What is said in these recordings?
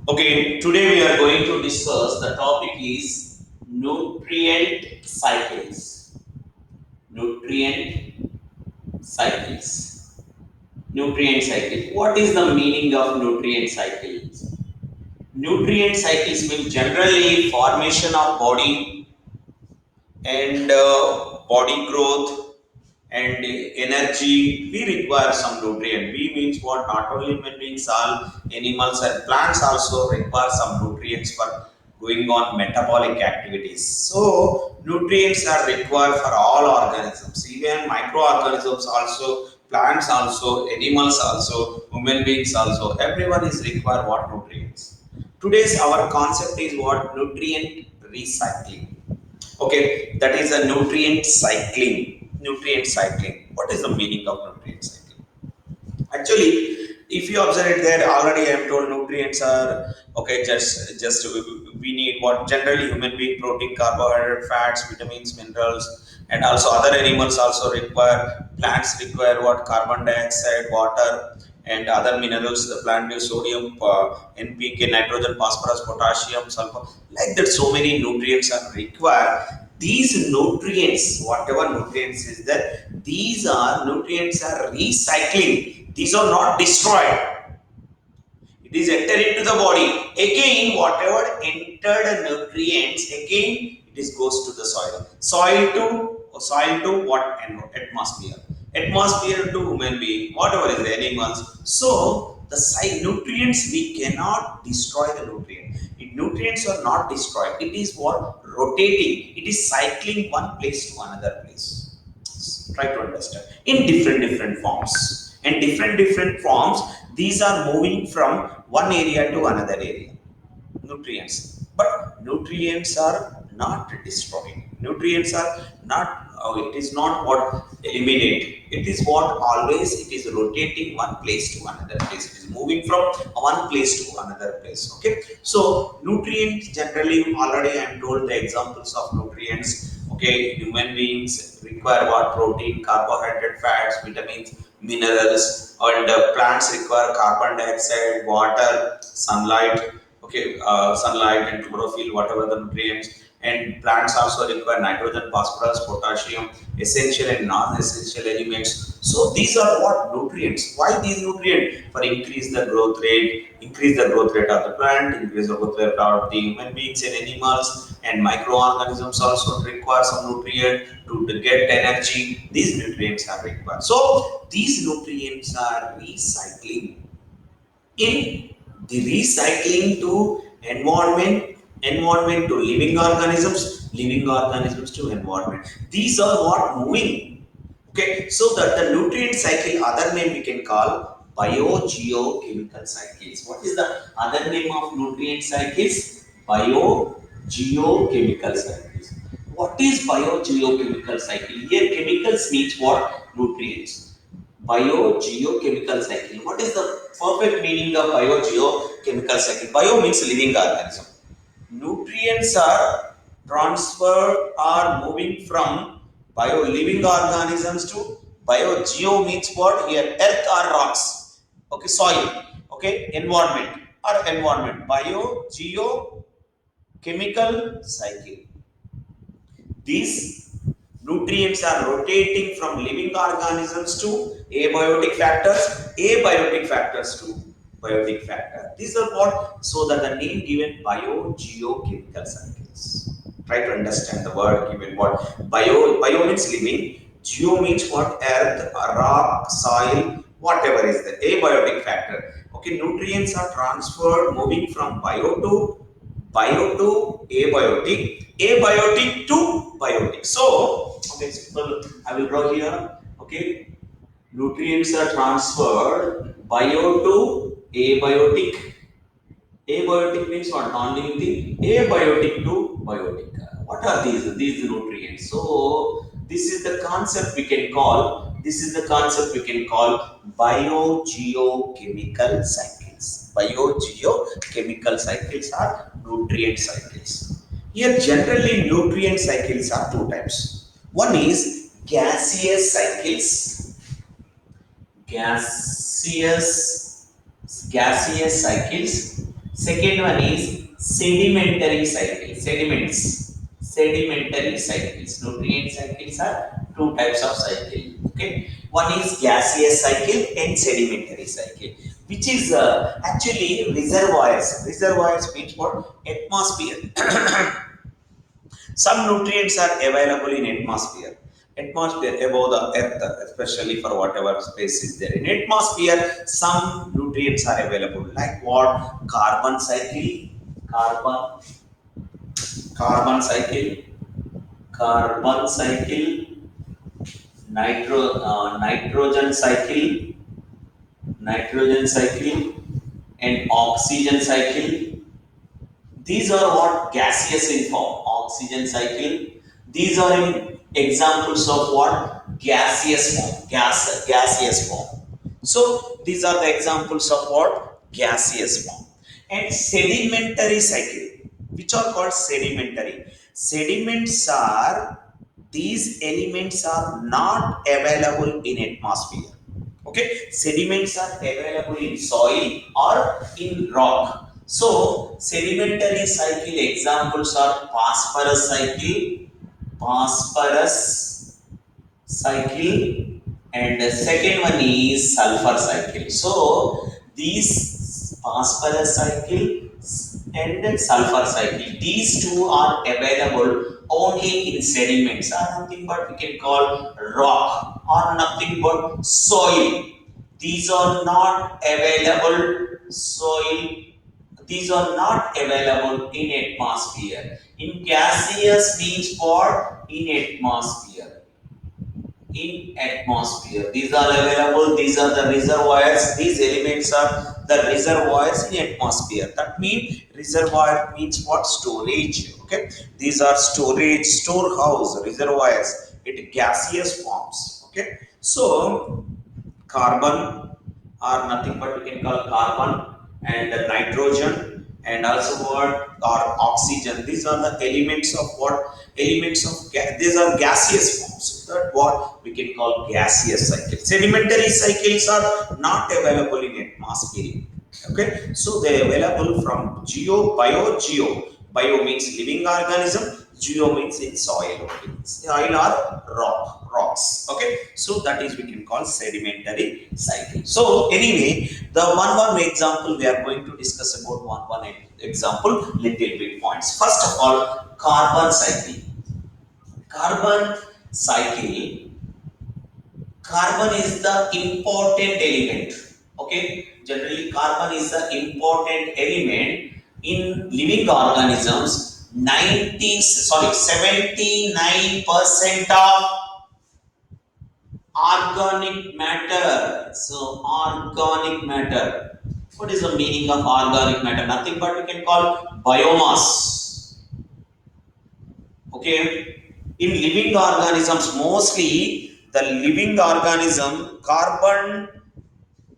Okay, today we are going to discuss the topic is nutrient cycles. Nutrient cycles. Nutrient cycle. What is the meaning of nutrient cycles? Nutrient cycles mean generally formation of body and body growth and energy. We require some nutrient. We means what? Not only human beings, all animals and plants also require some nutrients for going on metabolic activities. So nutrients are required for all organisms, even microorganisms also, plants also, animals also, human beings also. Everyone is required what? Nutrients. Today's our concept is what? Nutrient recycling. Okay, that is a nutrient cycling. Nutrient cycling. What is the meaning of nutrient cycling? Actually, if you observe it there, already I am told nutrients are okay. Just we need what generally human being protein, carbohydrate, fats, vitamins, minerals, and also other animals also require. Plants require what? Carbon dioxide, water, and other minerals. The plant gives sodium, NPK, nitrogen, phosphorus, potassium, sulfur. Like that, so many nutrients are required. These nutrients, whatever nutrients is there, these are nutrients are recycling. These are not destroyed. It is entered into the body. Again, whatever entered nutrients, again it is goes to the soil. Soil to what? Atmosphere. Atmosphere to human being, whatever is the animals. So the nutrients we cannot destroy the nutrient. If nutrients are not destroyed, it is what? Rotating. It is cycling one place to another place. Try to understand in different forms, and different forms, these are moving from one area to another area. Nutrients, but nutrients are not destroyed. Nutrients are not, it is not what eliminate. It is what always it is rotating one place to another place. It is moving from one place to another place. Okay, so nutrients generally already I am told the examples of nutrients. Okay, human beings require what? Protein, carbohydrate, fats, vitamins, minerals, and plants require carbon dioxide, water, sunlight. Okay, sunlight and chlorophyll, whatever the nutrients. And plants also require nitrogen, phosphorus, potassium, essential and non-essential elements. So these are what? Nutrients. Why these nutrients? For increase the growth rate, increase the growth rate of the plant, increase the growth rate of the human beings and animals, and microorganisms also require some nutrient to get energy. These nutrients are required. So these nutrients are recycling in the recycling to environment, environment to living organisms to environment. These are what moving. Okay, so that the nutrient cycle, other name we can call biogeochemical cycles. What is the other name of nutrient cycles? Biogeochemical cycles. What is biogeochemical cycle? Here chemicals means what? Nutrients. Biogeochemical cycle. What is the perfect meaning of biogeochemical cycle? Bio means living organism. Nutrients are transferred or moving from bio living organisms to biogeo means what? Here earth or rocks. Okay, soil. Okay, environment or environment. Biogeochemical cycle. These nutrients are rotating from living organisms to abiotic factors to biotic factor. These are what? So that the name given biogeochemical cycles. Try to understand the word given what? Bio means living, geo means what? Earth, rock, soil, whatever is the abiotic factor. Okay, nutrients are transferred moving from bio to abiotic to biotic. So, okay, simple. I will draw here. Okay, nutrients are transferred bio to abiotic. Abiotic means what? Non-living thing. Abiotic to biotic. What are these? These nutrients. So, this is the concept we can call. This is the concept we can call biogeochemical cycles. Biogeochemical cycles are nutrient cycles. Here, generally, nutrient cycles are two types. One is gaseous cycles. Gaseous gaseous cycles. Second one is sedimentary cycle. Sedimentary cycles. Nutrient cycles are two types of cycle. Okay, one is gaseous cycle and sedimentary cycle, which is actually reservoirs. Reservoirs means what? Atmosphere. Some nutrients are available in atmosphere above the earth, especially for whatever space is there in atmosphere. Some nutrients are available, like what? Carbon cycle, carbon carbon cycle, carbon cycle, nitrogen cycle, nitrogen cycle, and oxygen cycle. These are what? Gaseous in form. Oxygen cycle. These are in examples of what? Gaseous form. Gaseous form. So these are the examples of what? Gaseous form. And sedimentary cycle, which are called sedimentary. Sediments are, these elements are not available in atmosphere. Okay, sediments are available in soil or in rock. So sedimentary cycle examples are phosphorus cycle, and the second one is sulfur cycle. So these phosphorus cycle and sulfur cycle, these two are available only in sediments, are nothing but we can call rock or nothing but soil. These are not available soil. These are not available in atmosphere. In gaseous means what? In atmosphere. In atmosphere. These are available. These are the reservoirs. These elements are the reservoirs in atmosphere. That means reservoir means what? Storage. Okay. These are storage, storehouse, reservoirs. It gaseous forms. Okay. So carbon are nothing but we can call carbon, and nitrogen, and also what? Or oxygen. These are the elements of what? Elements of these are gaseous forms. So that what we can call gaseous cycles. Sedimentary cycles are not available in atmosphere. Okay, so they are available from geo. Bio means living organism. Geo means in soil only. Soil or rocks. Okay, so that is we can call sedimentary cycle. So anyway, the one example we are going to discuss about one example, little bit points. First of all, carbon cycle. Carbon cycle. Carbon is the important element. Okay, generally carbon is the important element in living organisms. 79% of organic matter. So organic matter. What is the meaning of organic matter? Nothing but we can call biomass. Okay. In living organisms, mostly the living organism,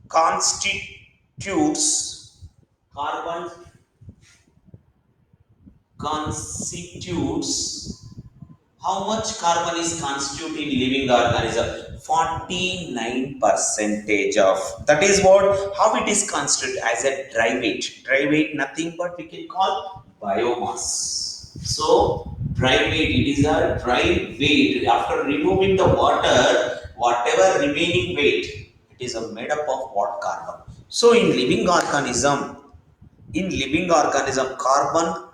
constitutes carbon constitutes how much carbon is constituted in living organism? 49 percentage of. That is what, how it is constituted as a dry weight. Dry weight nothing but we can call biomass. So dry weight, it is a dry weight. After removing the water, whatever remaining weight, it is made up of what? Carbon. So in living organism, carbon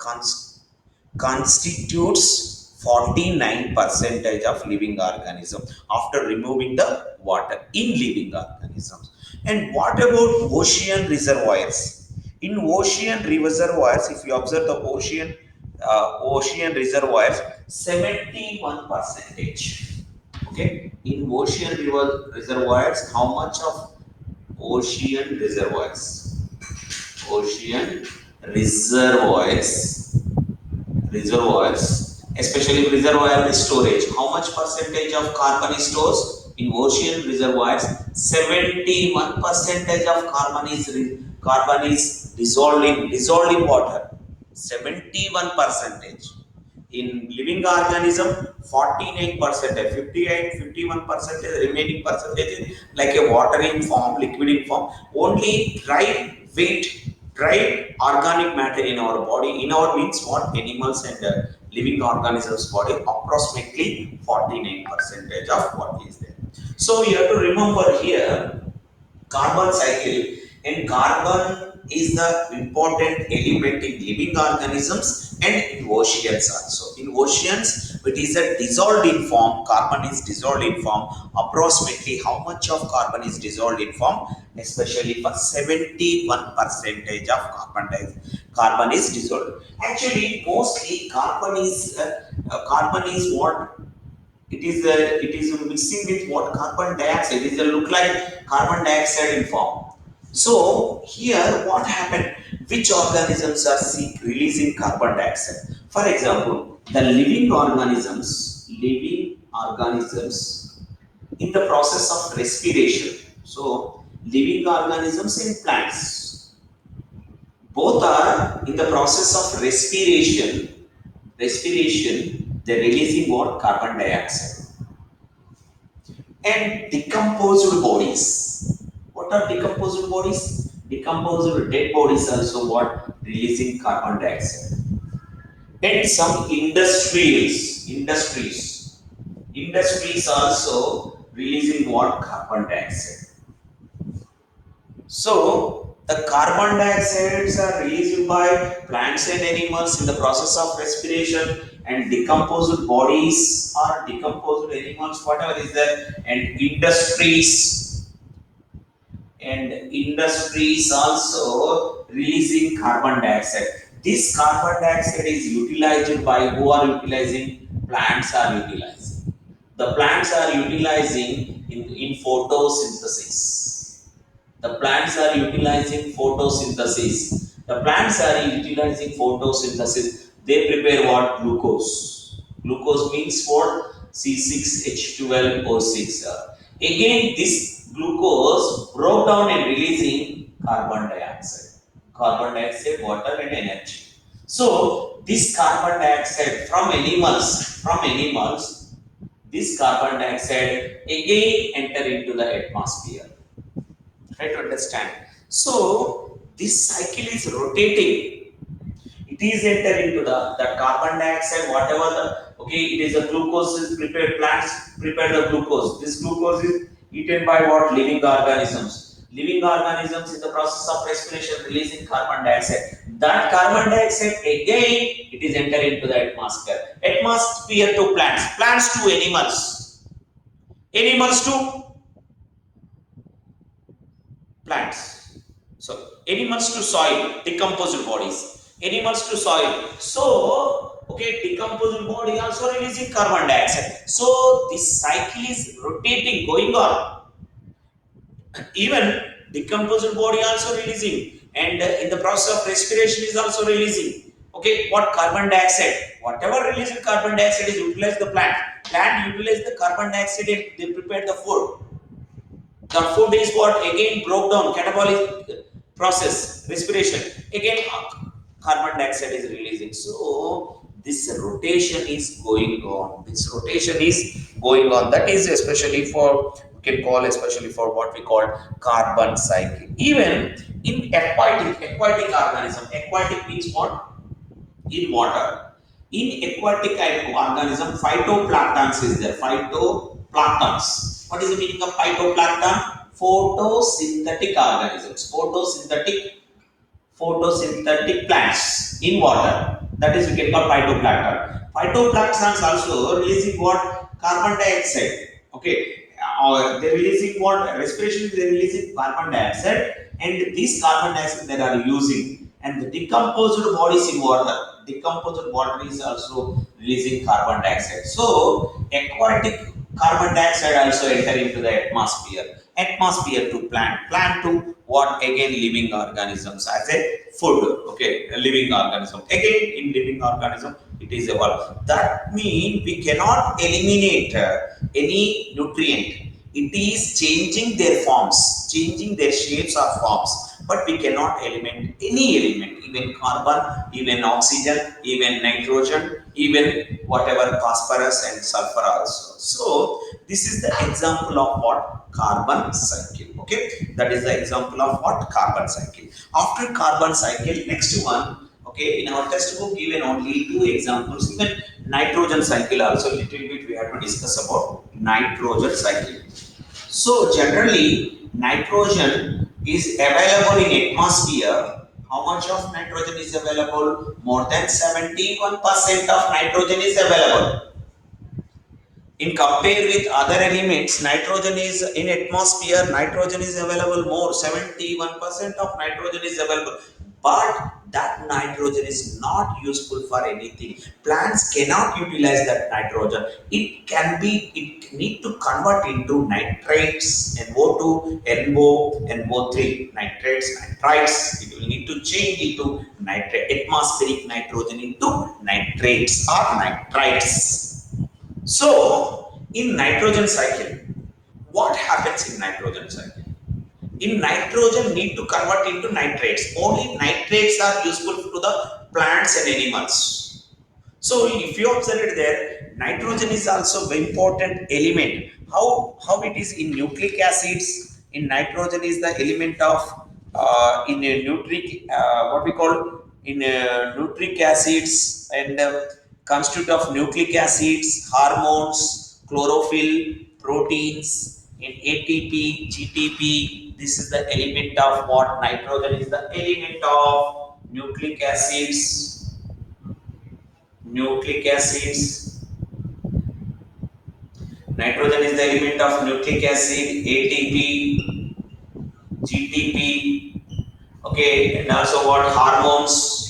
constitutes 49 percentage of living organism after removing the water in living organisms. And what about ocean reservoirs? In ocean reservoirs, if you observe the ocean reservoirs, 71 percentage. Okay, in ocean reservoirs, how much of ocean reservoirs? Ocean reservoirs, especially reservoir storage. How much percentage of carbon is stored in ocean reservoirs? 71 percentage of carbon is dissolved in water. 71 percentage. In living organism, 49 percentage, 51 percentage, remaining percentage is like a water in form, liquid in form. Only dry weight dry organic matter in our body, in our means what, animals and living organisms body, approximately 49 percentage of what is there. So you have to remember here carbon cycle, and carbon is the important element in living organisms and in oceans also. In oceans it is a dissolved in form, carbon is dissolved in form. Approximately how much of carbon is dissolved in form, especially for 71 percentage of carbon is dissolved. Actually mostly carbon is what, it is mixing with what, carbon dioxide. It is a look like carbon dioxide in form. So here what happened, which organisms are releasing carbon dioxide? For example, the living organisms in the process of respiration. So living organisms in plants, both are in the process of respiration, they're releasing what, carbon dioxide. And decomposed bodies. What are decomposed bodies? Decomposed dead bodies also what, releasing carbon dioxide. And some industries also releasing what, carbon dioxide. So the carbon dioxides are released by plants and animals in the process of respiration, and decomposed bodies or decomposed animals, whatever is there, and industries also releasing carbon dioxide. This carbon dioxide is utilized by who are utilizing? Plants are utilizing. The plants are utilizing in photosynthesis. The plants are utilizing photosynthesis. The plants are utilizing photosynthesis. They prepare what? Glucose. Glucose means what? C6H12O6. Again, this glucose broke down and releasing carbon dioxide. Carbon dioxide, water, and energy. So this carbon dioxide from animals, this carbon dioxide again enter into the atmosphere. Try to understand. So this cycle is rotating. It is enter into the carbon dioxide, whatever the, okay, it is a glucose is prepared, plants prepare the glucose. This glucose is eaten by what? Living organisms. Living organisms in the process of respiration releasing carbon dioxide. That carbon dioxide again it is enter into the atmosphere. Atmosphere to plants, plants to animals, animals to plants. So animals to soil, decomposed bodies. Animals to soil. So okay, decomposed body also releasing carbon dioxide. So this cycle is rotating, going on. Even decomposed body also releasing, and in the process of respiration is also releasing. Okay, what? Carbon dioxide. Whatever releasing carbon dioxide is utilized the plant. Plant utilize the carbon dioxide and they prepare the food. The food is what? Again broke down, catabolic process, respiration. Again, carbon dioxide is releasing. So this rotation is going on. That is especially for, we can call especially for what we call carbon cycle. Even in aquatic organism, aquatic means what? In water. In aquatic organism, phytoplanktons is there. Phytoplanktons. What is the meaning of phytoplankton? Photosynthetic organisms. Photosynthetic plants in water. That is we can call phytoplankton. Phytoplanktons also releasing what? Carbon dioxide. Okay. Or they releasing what? Respiration, they releasing carbon dioxide, and this carbon dioxide they are using, and the decomposed bodies in water. Decomposed water is also releasing carbon dioxide. So aquatic carbon dioxide also enter into the atmosphere. Atmosphere to plant to what? Again living organisms as a food. Okay, a living organism. Again in living organism it is evolved. That means we cannot eliminate any nutrient. It is changing their forms, changing their shapes or forms, but we cannot eliminate any element, even carbon, even oxygen, even nitrogen, even whatever phosphorus and sulfur also. So this is the example of what carbon cycle. Okay, that is the example of what carbon cycle. After carbon cycle, next one, okay, in our textbook given only two examples. Even nitrogen cycle also little bit we have to discuss about nitrogen cycle. So generally nitrogen is available in atmosphere. How much of nitrogen is available? More than 71% of nitrogen is available. In compare with other elements, nitrogen is in atmosphere, nitrogen is available more, 71% of nitrogen is available. But that nitrogen is not useful for anything. Plants cannot utilize that nitrogen. It need to convert into nitrates, NO2, NO, NO3, nitrates, nitrites. It will need to change into atmospheric nitrogen into nitrates or nitrites. So, in nitrogen cycle, what happens in nitrogen cycle? In nitrogen need to convert into nitrates. Only nitrates are useful to the plants and animals. So, if you observe it there, nitrogen is also very important element. How it is in nucleic acids? In nitrogen is the element of in a nucleic what we call in nucleic acids and constitute of nucleic acids, hormones, chlorophyll, proteins, in ATP, GTP. This is the element of what nitrogen is the element of nucleic acids. Nucleic acids. Nitrogen is the element of nucleic acid, ATP, GTP. Okay, and also what hormones.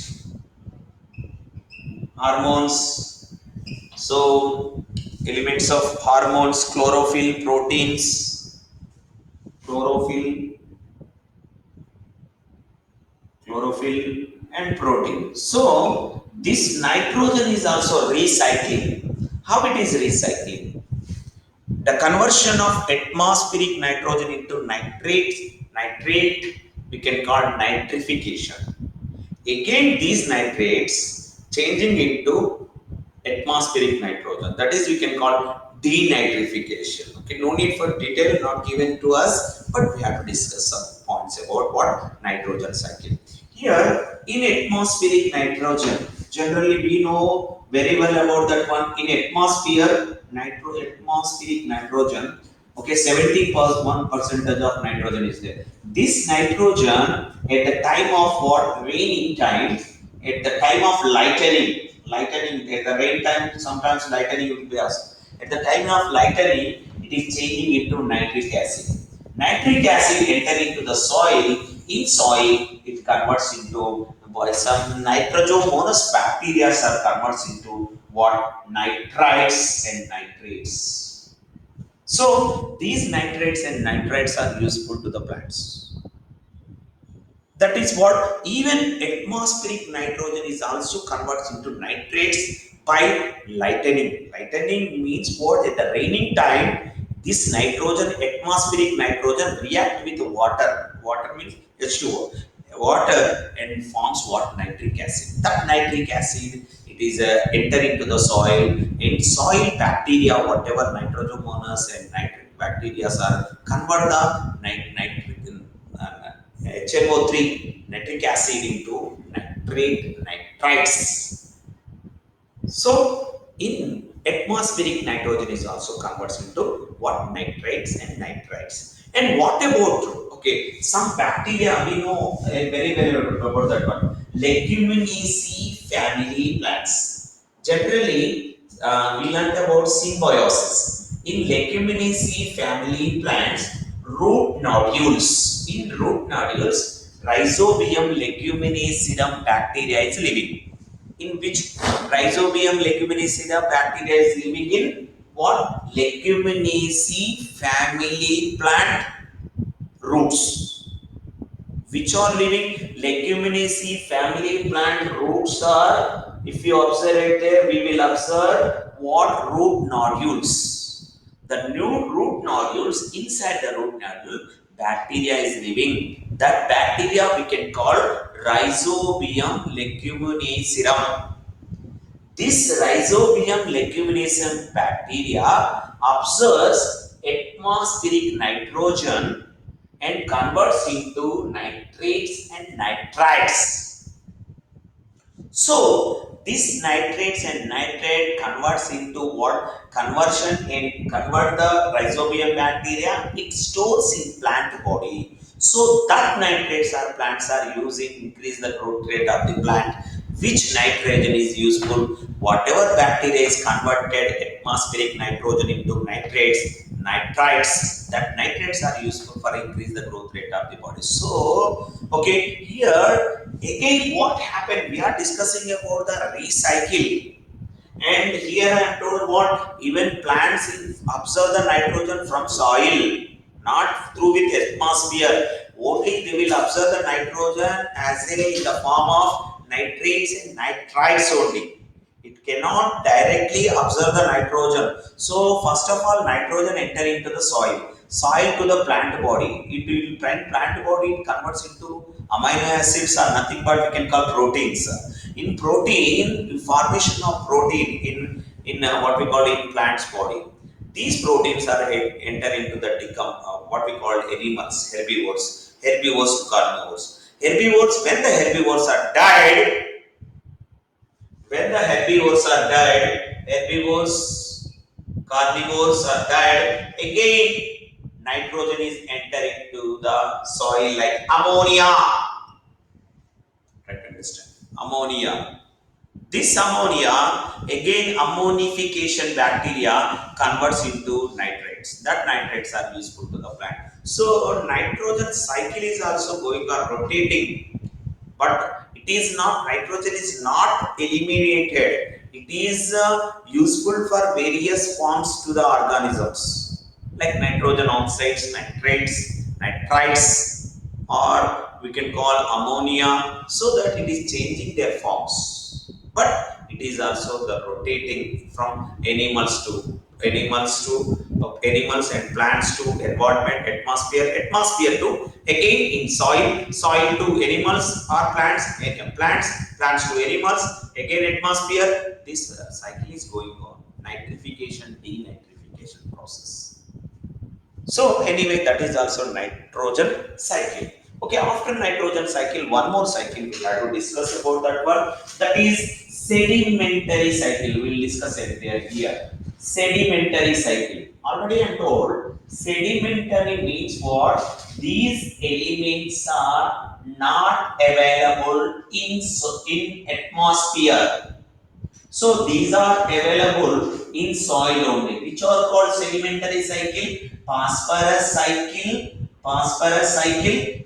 Hormones. So elements of hormones, chlorophyll, proteins, chlorophyll, chlorophyll, and protein. So this nitrogen is also recycling. How it is recycling? The conversion of atmospheric nitrogen into nitrate we can call nitrification. Again, these nitrates changing into atmospheric nitrogen. That is we can call denitrification. Okay, no need for detail, not given to us, but we have to discuss some points about what nitrogen cycle. Here, in atmospheric nitrogen, generally we know very well about that one. In atmosphere, atmospheric nitrogen, okay, 71 percentage of nitrogen is there. This nitrogen at the time of what raining time, at the time of lightning at the rain time, sometimes lightning will be asked. At the time of lightning, it is changing into nitric acid. Nitric acid enter into the soil. In soil, it converts into some nitrosomonas bacteria are converts into what nitrites and nitrates. So these nitrates and nitrites are useful to the plants. That is what even atmospheric nitrogen is also converts into nitrates by lightning. Lightning means what? At the raining time, this nitrogen, atmospheric nitrogen, react with water. Water means H2O. Water and forms what? Nitric acid. That nitric acid, it is enter into the soil. In soil bacteria, whatever nitrosomonas and nitric bacteria are, convert the nitric HNO3 nitric acid into nitrites. So in atmospheric nitrogen is also converts into what? Nitrates and nitrites. And what about some bacteria we know very well about that one. Leguminaceae family plants. Generally, we learned about symbiosis. In Leguminaceae family plants, root nodules. In root nodules, Rhizobium leguminaceae bacteria is living. In which Rhizobium leguminaceae bacteria is living in what? Leguminaceae family plant roots. Which are living? Leguminaceae family plant roots are, if you observe it there, we will observe what? Root nodules. The new root nodules, inside the root nodule, bacteria is living. That bacteria we can call Rhizobium leguminaceae. This Rhizobium leguminosum bacteria absorbs atmospheric nitrogen and converts into nitrates and nitrites. So this nitrates and nitrate converts into what? Conversion and convert the rhizobium bacteria. It stores in plant body. So that nitrates are plants are using increase the growth rate of the plant. Which nitrogen is useful? Whatever bacteria is converted atmospheric nitrogen into nitrates, nitrites. That nitrates are useful for increase the growth rate of the body. So okay, here again, what happened? We are discussing about the recycle, and here I am told what even plants absorb the nitrogen from soil, not through with atmosphere. Only they will absorb the nitrogen as in the form of nitrates and nitrites only. It cannot directly absorb the nitrogen. So first of all, nitrogen enter into the soil. Soil to the plant body. It will plant body. It converts into amino acids are nothing but we can call proteins. In protein, formation of protein in what we call in plant's body. These proteins are enter into the what we call animals, herbivores to carnivores. Herbivores, when the herbivores are died, herbivores, carnivores are died, again nitrogen is entering to the soil like ammonia. Try to understand. Ammonia. This ammonia, again ammonification bacteria converts into nitrates. That nitrates are useful to the plant. So nitrogen cycle is also going on rotating, but it is not, nitrogen is not eliminated. It is useful for various forms to the organisms like nitrogen oxides, nitrates, nitrites, or we can call ammonia, so that it is changing their forms. But it is also the rotating from animals and plants to environment, atmosphere to again in soil to animals or plants to animals, again atmosphere. This cycle is going on. Nitrification, denitrification process. So anyway, that is also nitrogen cycle. Okay, after nitrogen cycle, one more cycle we have to discuss about that one. That is sedimentary cycle. We will discuss it there here. Sedimentary cycle. Already I am told sedimentary means what? These elements are not available in atmosphere. So these are available in soil only, which are called sedimentary cycle, phosphorus cycle,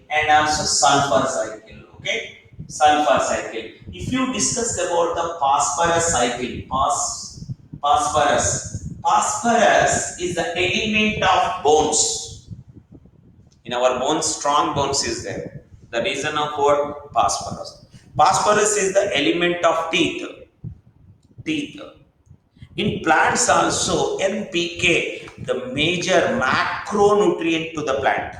and also sulfur cycle. Okay, sulfur cycle. If you discuss about the phosphorus cycle, phosphorus is the element of bones. In our bones, strong bones is there. The reason of what phosphorus. Phosphorus is the element of teeth. In plants also, NPK, the major macronutrient to the plant.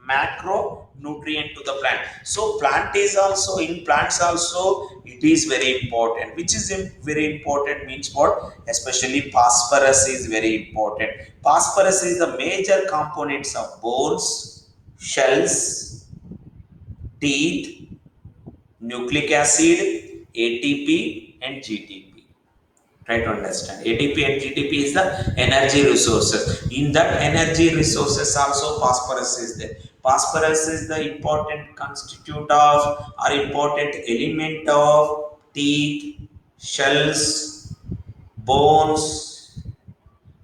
Macronutrient to the plant. So plant is also, in plants also, it is very important. Which is very important means what? Especially phosphorus is very important. Phosphorus is the major components of bones, shells, teeth, nucleic acid, ATP and GTP. Try to understand. ATP and GTP is the energy resources. In that energy resources also phosphorus is there. Phosphorus is the important constitute of or important element of teeth, shells, bones,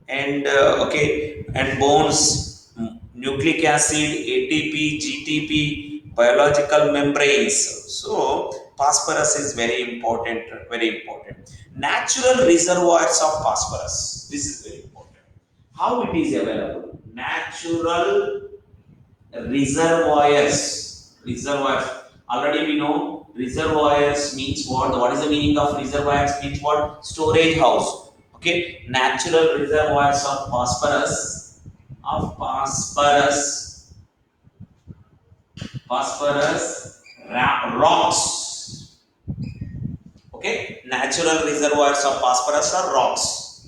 and bones, nucleic acid, ATP, GTP, biological membranes. So phosphorus is very important, very important. Natural reservoirs of phosphorus. This is very important. How it is available? Natural reservoirs. Already we know reservoirs means what? What is the meaning of reservoirs? Means what? Storage house. Okay, natural reservoirs of phosphorus rocks. Okay, natural reservoirs of phosphorus are rocks.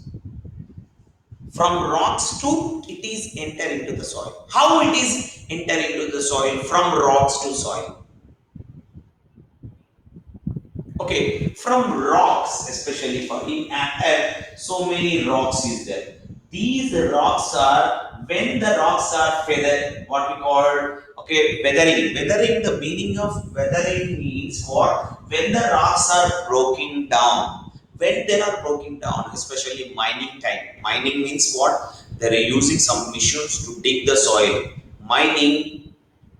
From rocks to it is enter into the soil. How it is enter into the soil from rocks to soil? Okay, from rocks, especially for in so many rocks is there. These rocks are when the rocks are feathered, what we call weathering. Weathering, the meaning of weathering means what? When the rocks are broken down. When they are broken down, especially mining time. Mining means what? They are using some machines to dig the soil. Mining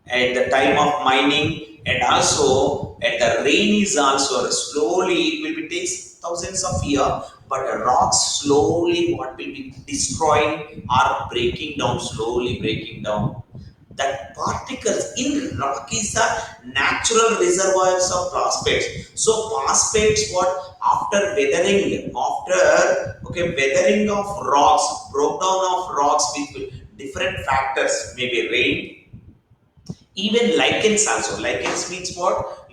at the time of mining and also at the rain is also slowly it will be takes thousands of years, but the rocks slowly what will be destroying or breaking down, slowly breaking down. That particles in rock is the natural reservoirs of phosphates. So phosphates what after weathering, after weathering of rocks, broke down of rocks with different factors, maybe rain, even lichens also. Lichens means what?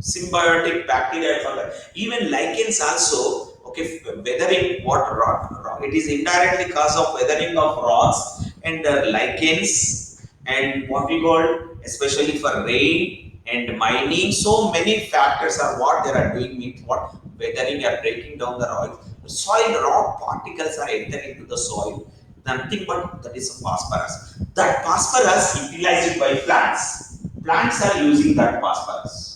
Symbiotic bacteria and fungi. Even lichens also, weathering what rock. It is indirectly cause of weathering of rocks and lichens and what we call, especially for rain and mining. So many factors are what they are doing means what? Weathering or breaking down the rock. Soil rock particles are entering into the soil, nothing but that is phosphorus. That phosphorus utilized by plants. Plants are using that phosphorus.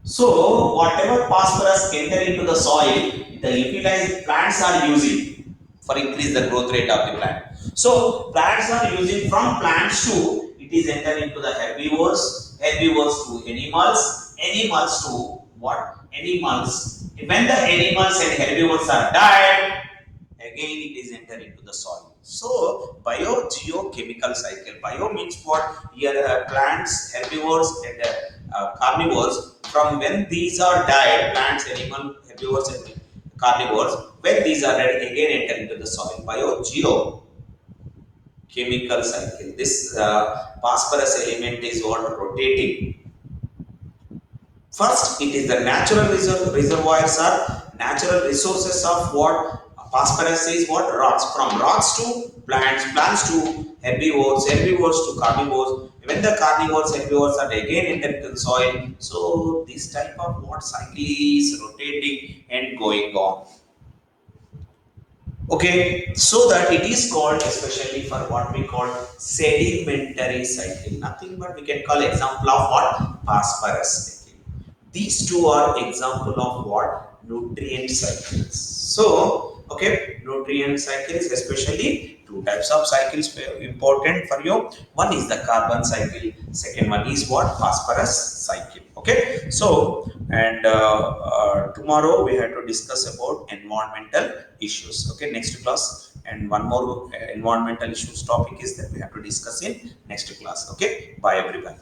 So whatever phosphorus enter into the soil, the utilized plants are using for increase the growth rate of the plant. So plants are using from plants to it is enter into the herbivores, herbivores to animals, animals to what? Animals. When the animals and herbivores are died, again it is enter into the soil. So biogeochemical cycle. Bio means what? Here plants, herbivores and carnivores. From when these are died, plants, animal, herbivores and carnivores, when these are ready, again enter into the soil. Biogeochemical cycle. This phosphorus element is what rotating. First, it is the natural reservoirs are natural resources of what? Phosphorus is what? Rocks. From rocks to plants, plants to herbivores, herbivores to carnivores. When the carnivores, herbivores are again entered into the soil, so this type of what cycle is rotating and going on. Okay, so that it is called especially for what we call sedimentary cycle. Nothing but we can call example of what? Phosphorus cycle. These two are example of what? Nutrient cycles. So, nutrient cycles, especially two types of cycles were important for you. One is the carbon cycle. Second one is what? Phosphorus cycle. Okay, so and tomorrow we have to discuss about environmental issues. Okay, next class, and one more environmental issues topic is that we have to discuss in next class. Okay, bye everyone.